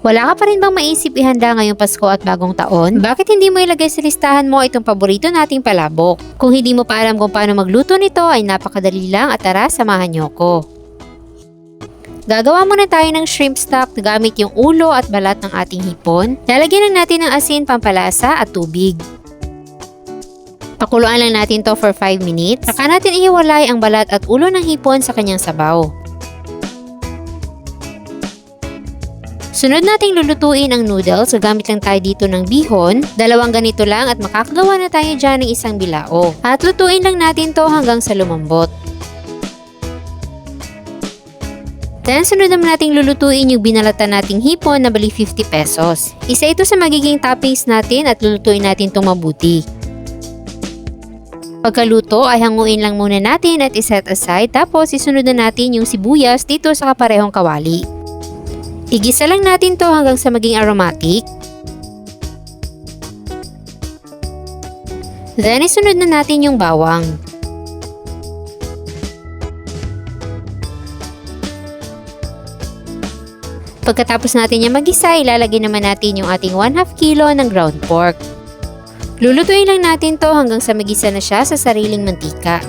Wala ka pa rin bang maisip ihanda ngayong Pasko at Bagong Taon? Bakit hindi mo ilagay sa listahan mo itong paborito nating palabok? Kung hindi mo pa alam kung paano magluto nito ay napakadali lang at tara, samahan niyo ko. Gagawa muna tayo ng shrimp stock gamit yung ulo at balat ng ating hipon. Lalagyan lang natin ng asin, pampalasa at tubig. Pakuluan lang natin to for 5 minutes. Saka natin ihiwalay ang balat at ulo ng hipon sa kanyang sabaw. Sunod nating lulutuin ang noodles. Gagamit lang tayo dito ng bihon. 2 ganito lang at makakagawa na tayo dyan ng isang bilao. At lutuin lang natin to hanggang sa lumambot. Then sunod naman nating lulutuin yung binalatan nating hipon na bali 50 pesos. Isa ito sa magiging toppings natin at lulutuin natin itong mabuti. Pagkaluto ay hanguin lang muna natin at iset aside, tapos isunod na natin yung sibuyas dito sa kaparehong kawali. Igisa lang natin to hanggang sa maging aromatic. Then isunod na natin yung bawang. Pagkatapos natin yung magisa, ilalagay naman natin yung ating 1/2 kilo ng ground pork. Lulutuin lang natin to hanggang sa magisa na siya sa sariling mantika.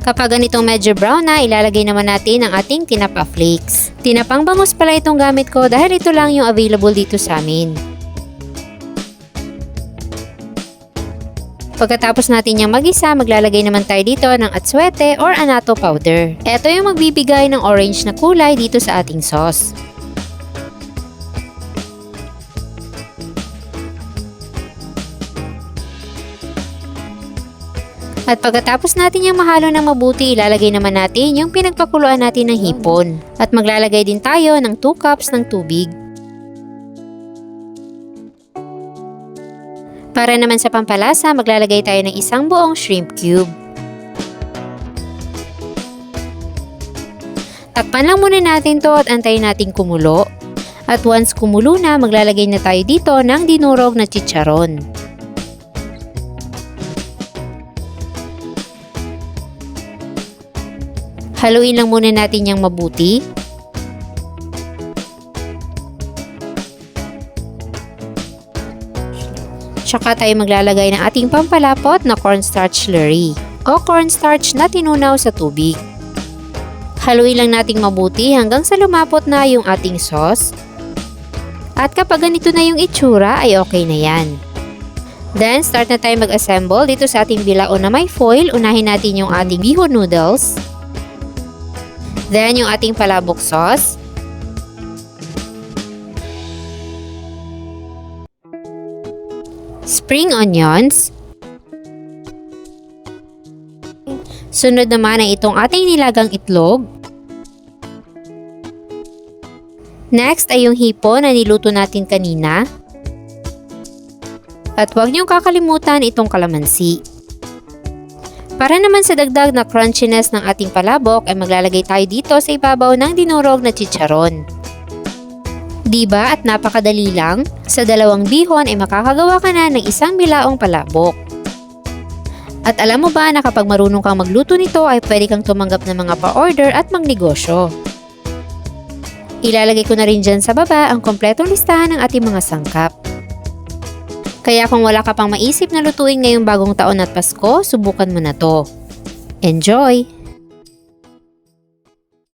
Kapag ganitong medyo brown na, ilalagay naman natin ang ating tinapa flakes. Tinapang bangus pala itong gamit ko dahil ito lang yung available dito sa amin. Pagkatapos natin yung magisa, maglalagay naman tayo dito ng atsuete or annatto powder. Ito yung magbibigay ng orange na kulay dito sa ating sauce. At pagkatapos natin yung mahalo ng mabuti, ilalagay naman natin yung pinagpakuluan natin ng hipon. At maglalagay din tayo ng 2 cups ng tubig. Para naman sa pampalasa, maglalagay tayo ng isang buong shrimp cube. Takpan lang muna natin to at antayin natin kumulo. At once kumulo na, maglalagay na tayo dito ng dinurog na chicharon. Haluin lang muna natin yung mabuti. Tsaka tayo maglalagay ng ating pampalapot na cornstarch slurry o cornstarch na tinunaw sa tubig. Haluin lang nating mabuti hanggang sa lumapot na yung ating sauce. At kapag ganito na yung itsura ay okay na yan. Then start na tayo mag-assemble dito sa ating bilao na may foil. Unahin natin yung ating bihon noodles. Then, yung ating palabok sauce. Spring onions. Sunod naman ay itong ating nilagang itlog. Next ay yung hipon na niluto natin kanina. At huwag niyong kakalimutan itong kalamansi. Para naman sa dagdag na crunchiness ng ating palabok ay maglalagay tayo dito sa ibabaw ng dinurog na chicharon. Diba at napakadali lang? Sa 2 bihon ay makakagawa ka na ng isang bilaong palabok. At alam mo ba na kapag marunong kang magluto nito ay pwede kang tumanggap ng mga pa-order at magnegosyo. Ilalagay ko na rin dyan sa baba ang kompletong listahan ng ating mga sangkap. Kaya kung wala ka pang maisip na lutuin ngayong Bagong Taon at Pasko, subukan mo na to. Enjoy!